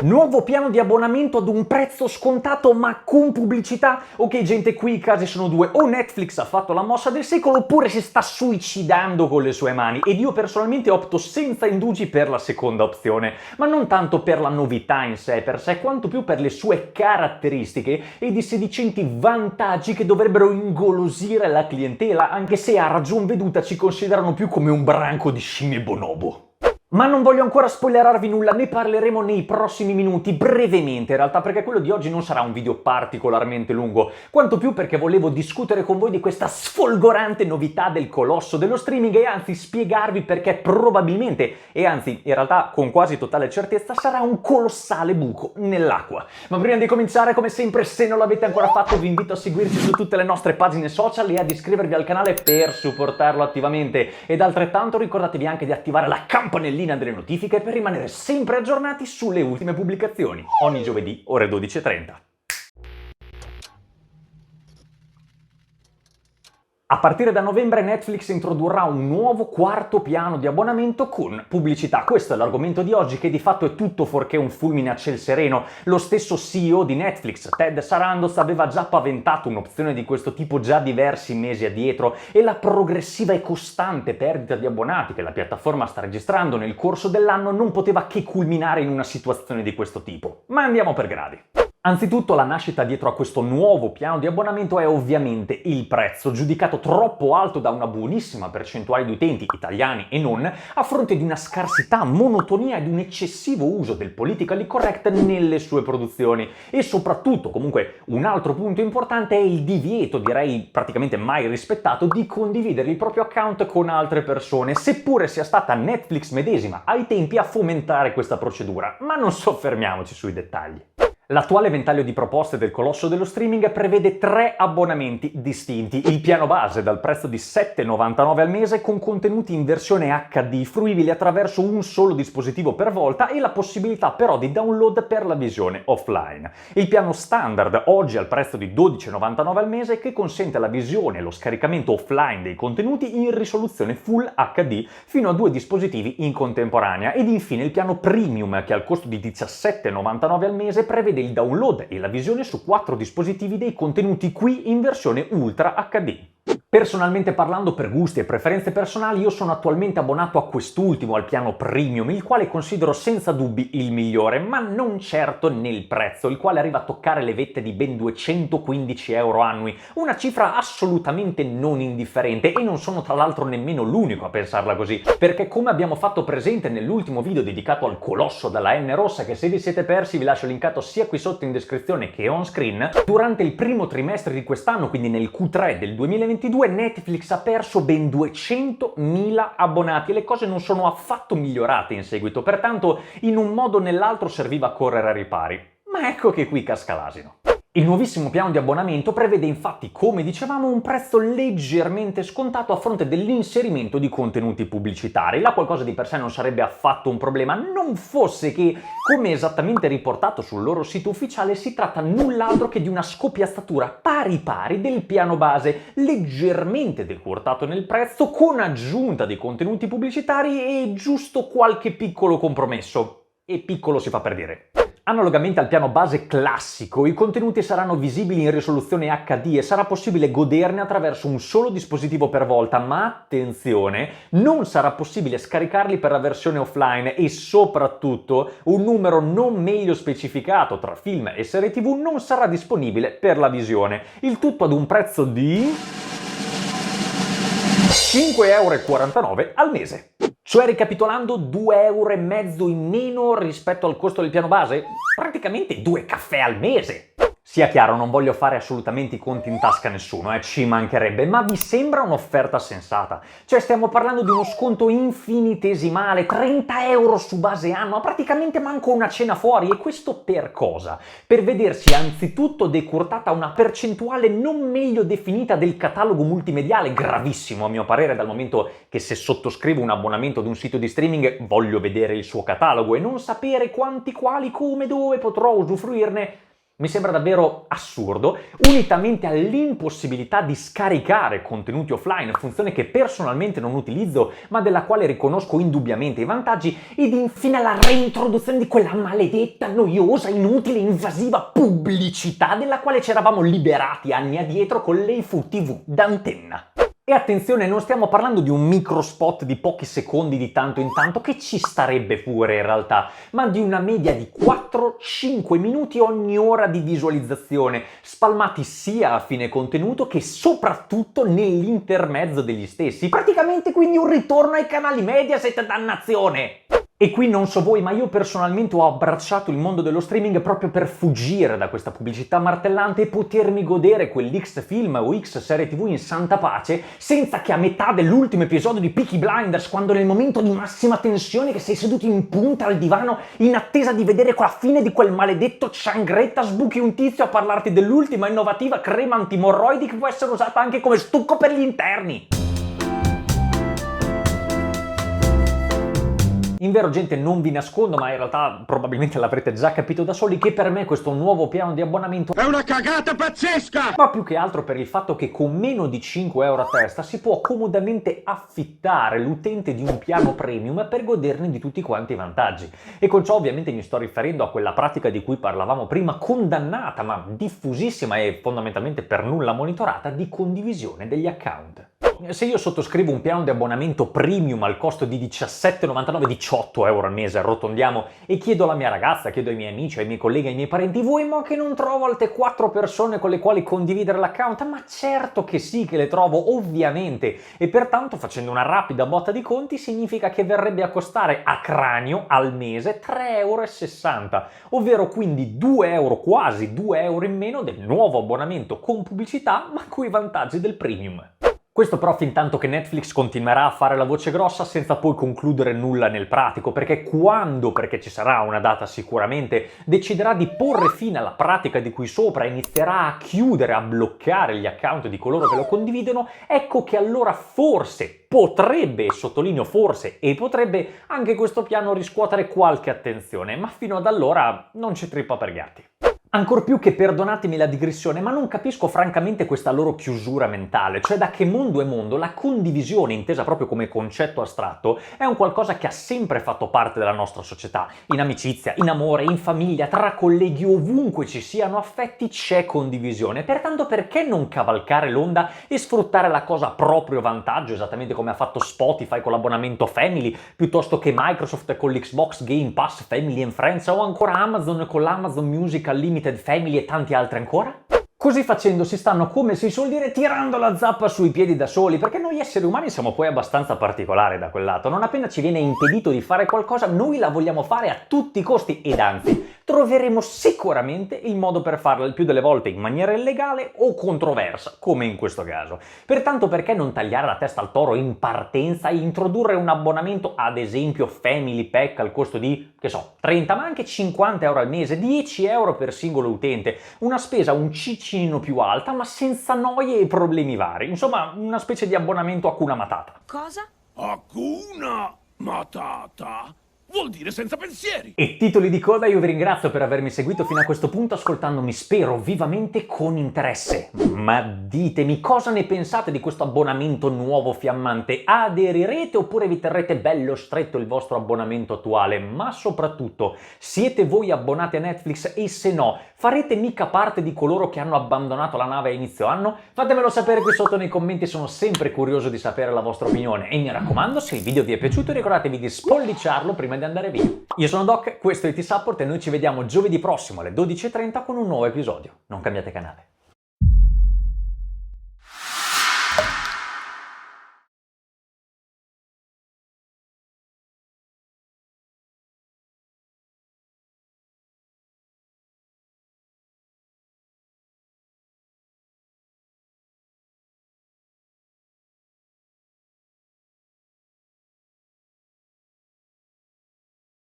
Nuovo piano di abbonamento ad un prezzo scontato ma con pubblicità? Ok gente, qui i casi sono due: o Netflix ha fatto la mossa del secolo oppure si sta suicidando con le sue mani, ed io personalmente opto senza indugi per la seconda opzione, ma non tanto per la novità in sé per sé quanto più per le sue caratteristiche ed i sedicenti vantaggi che dovrebbero ingolosire la clientela, anche se a ragion veduta ci considerano più come un branco di scimmie bonobo. Ma non voglio ancora spoilerarvi nulla, ne parleremo nei prossimi minuti, brevemente in realtà, perché quello di oggi non sarà un video particolarmente lungo, quanto più perché volevo discutere con voi di questa sfolgorante novità del colosso dello streaming e anzi spiegarvi perché probabilmente, e anzi in realtà con quasi totale certezza, sarà un colossale buco nell'acqua. Ma prima di cominciare, come sempre, se non l'avete ancora fatto vi invito a seguirci su tutte le nostre pagine social e ad iscrivervi al canale per supportarlo attivamente, ed altrettanto ricordatevi anche di attivare la campanellina delle notifiche per rimanere sempre aggiornati sulle ultime pubblicazioni, ogni giovedì ore 12:30. A partire da novembre Netflix introdurrà un nuovo quarto piano di abbonamento con pubblicità. Questo è l'argomento di oggi, che di fatto è tutto fuorché un fulmine a ciel sereno. Lo stesso CEO di Netflix, Ted Sarandos, aveva già paventato un'opzione di questo tipo già diversi mesi addietro, e la progressiva e costante perdita di abbonati che la piattaforma sta registrando nel corso dell'anno non poteva che culminare in una situazione di questo tipo. Ma andiamo per gradi. Anzitutto la nascita dietro a questo nuovo piano di abbonamento è ovviamente il prezzo, giudicato troppo alto da una buonissima percentuale di utenti, italiani e non, a fronte di una scarsità, monotonia ed un eccessivo uso del politically correct nelle sue produzioni. E soprattutto, comunque, un altro punto importante è il divieto, direi praticamente mai rispettato, di condividere il proprio account con altre persone, seppure sia stata Netflix medesima ai tempi a fomentare questa procedura, ma non soffermiamoci sui dettagli. L'attuale ventaglio di proposte del colosso dello streaming prevede 3 abbonamenti distinti: il piano base dal prezzo di €7,99 al mese con contenuti in versione HD fruibili attraverso un solo dispositivo per volta e la possibilità però di download per la visione offline; il piano standard, oggi al prezzo di €12,99 al mese, che consente la visione e lo scaricamento offline dei contenuti in risoluzione Full HD fino a 2 dispositivi in contemporanea; ed infine il piano premium, che al costo di €17,99 al mese prevede il download e la visione su 4 dispositivi dei contenuti qui in versione Ultra HD. Personalmente parlando, per gusti e preferenze personali, io sono attualmente abbonato a quest'ultimo, al piano premium, il quale considero senza dubbi il migliore, ma non certo nel prezzo, il quale arriva a toccare le vette di ben €215 annui, una cifra assolutamente non indifferente, e non sono tra l'altro nemmeno l'unico a pensarla così, perché come abbiamo fatto presente nell'ultimo video dedicato al colosso dalla N rossa, che se vi siete persi vi lascio linkato sia qui sotto in descrizione che on screen, durante il primo trimestre di quest'anno, quindi nel Q3 del 2022, Netflix ha perso ben 200.000 abbonati e le cose non sono affatto migliorate in seguito, pertanto in un modo o nell'altro serviva a correre ai ripari. Ma ecco che qui casca l'asino. Il nuovissimo piano di abbonamento prevede infatti, come dicevamo, un prezzo leggermente scontato a fronte dell'inserimento di contenuti pubblicitari. Là qualcosa di per sé non sarebbe affatto un problema, non fosse che, come esattamente riportato sul loro sito ufficiale, si tratta null'altro che di una scopiazzatura pari pari del piano base, leggermente decurtato nel prezzo, con aggiunta di contenuti pubblicitari e giusto qualche piccolo compromesso. E piccolo si fa per dire. Analogamente al piano base classico, i contenuti saranno visibili in risoluzione HD e sarà possibile goderne attraverso un solo dispositivo per volta, ma attenzione, non sarà possibile scaricarli per la versione offline e soprattutto un numero non meglio specificato tra film e serie TV non sarà disponibile per la visione. Il tutto ad un prezzo di €5,49 al mese. Cioè, ricapitolando, €2,50 in meno rispetto al costo del piano base? Praticamente 2 caffè al mese! Sia chiaro, non voglio fare assolutamente i conti in tasca a nessuno, ci mancherebbe, ma vi sembra un'offerta sensata? Cioè, stiamo parlando di uno sconto infinitesimale, €30 su base anno, praticamente manco una cena fuori, e questo per cosa? Per vedersi anzitutto decurtata una percentuale non meglio definita del catalogo multimediale, gravissimo a mio parere, dal momento che se sottoscrivo un abbonamento ad un sito di streaming voglio vedere il suo catalogo e non sapere quanti, quali, come, dove potrò usufruirne Mi sembra davvero assurdo, unitamente all'impossibilità di scaricare contenuti offline, funzione che personalmente non utilizzo, ma della quale riconosco indubbiamente i vantaggi, ed infine alla reintroduzione di quella maledetta, noiosa, inutile, invasiva pubblicità della quale ci eravamo liberati anni addietro con l'Eifu TV d'antenna. E attenzione, non stiamo parlando di un microspot di pochi secondi di tanto in tanto, che ci starebbe pure in realtà, ma di una media di 4-5 minuti ogni ora di visualizzazione, spalmati sia a fine contenuto che soprattutto nell'intermezzo degli stessi. Praticamente quindi un ritorno ai canali Mediaset, dannazione! E qui non so voi, ma io personalmente ho abbracciato il mondo dello streaming proprio per fuggire da questa pubblicità martellante e potermi godere quell'X film o X serie TV in santa pace, senza che a metà dell'ultimo episodio di Peaky Blinders, quando nel momento di massima tensione che sei seduto in punta al divano in attesa di vedere la fine di quel maledetto ciangretta, sbuchi un tizio a parlarti dell'ultima innovativa crema antimorroidi che può essere usata anche come stucco per gli interni. Invero, gente, non vi nascondo, ma in realtà probabilmente l'avrete già capito da soli, che per me questo nuovo piano di abbonamento è una cagata pazzesca! Ma più che altro per il fatto che con meno di 5 euro a testa si può comodamente affittare l'utente di un piano premium per goderne di tutti quanti i vantaggi. E con ciò ovviamente mi sto riferendo a quella pratica di cui parlavamo prima, condannata ma diffusissima e fondamentalmente per nulla monitorata, di condivisione degli account. Se io sottoscrivo un piano di abbonamento premium al costo di 17,99, 18 euro al mese, arrotondiamo, e chiedo alla mia ragazza, chiedo ai miei amici, ai miei colleghi, ai miei parenti, vuoi ma che non trovo altre 4 persone con le quali condividere l'account? Ma certo che sì, che le trovo, ovviamente, e pertanto facendo una rapida botta di conti significa che verrebbe a costare a cranio al mese 3,60 euro, ovvero quindi 2 euro, quasi 2 euro in meno del nuovo abbonamento con pubblicità ma coi vantaggi del premium. Questo però fin tanto che Netflix continuerà a fare la voce grossa senza poi concludere nulla nel pratico, perché perché ci sarà una data sicuramente, deciderà di porre fine alla pratica di cui sopra e inizierà a chiudere, a bloccare gli account di coloro che lo condividono, ecco che allora forse potrebbe, e sottolineo forse, e potrebbe anche questo piano riscuotere qualche attenzione, ma fino ad allora non c'è trippa per gatti. Ancor più che, perdonatemi la digressione, ma non capisco francamente questa loro chiusura mentale, cioè da che mondo è mondo la condivisione, intesa proprio come concetto astratto, è un qualcosa che ha sempre fatto parte della nostra società. In amicizia, in amore, in famiglia, tra colleghi, ovunque ci siano affetti c'è condivisione, pertanto perché non cavalcare l'onda e sfruttare la cosa a proprio vantaggio, esattamente come ha fatto Spotify con l'abbonamento Family, piuttosto che Microsoft con l'Xbox Game Pass Family and Friends, o ancora Amazon con l'Amazon Music Unlimited Family e tanti altri ancora? Così facendo si stanno, come si suol dire, tirando la zappa sui piedi da soli, perché noi esseri umani siamo poi abbastanza particolari da quel lato. Non appena ci viene impedito di fare qualcosa, noi la vogliamo fare a tutti i costi, ed anzi, troveremo sicuramente il modo per farla il più delle volte in maniera illegale o controversa, come in questo caso. Pertanto perché non tagliare la testa al toro in partenza e introdurre un abbonamento, ad esempio Family Pack, al costo di, che so, 30 ma anche 50 euro al mese, 10 euro per singolo utente, una spesa un ciccinino più alta ma senza noie e problemi vari, insomma una specie di abbonamento Hakuna Matata. Cosa? Hakuna Matata? Vuol dire senza pensieri! E titoli di coda, io vi ringrazio per avermi seguito fino a questo punto, ascoltandomi, spero vivamente, con interesse. Ma ditemi, cosa ne pensate di questo abbonamento nuovo fiammante? Aderirete oppure vi terrete bello stretto il vostro abbonamento attuale? Ma soprattutto, siete voi abbonati a Netflix, e se no, farete mica parte di coloro che hanno abbandonato la nave a inizio anno? Fatemelo sapere qui sotto nei commenti, sono sempre curioso di sapere la vostra opinione. E mi raccomando, se il video vi è piaciuto ricordatevi di spolliciarlo prima di andare via. Io sono Doc, questo è IT Support e noi ci vediamo giovedì prossimo alle 12:30 con un nuovo episodio. Non cambiate canale.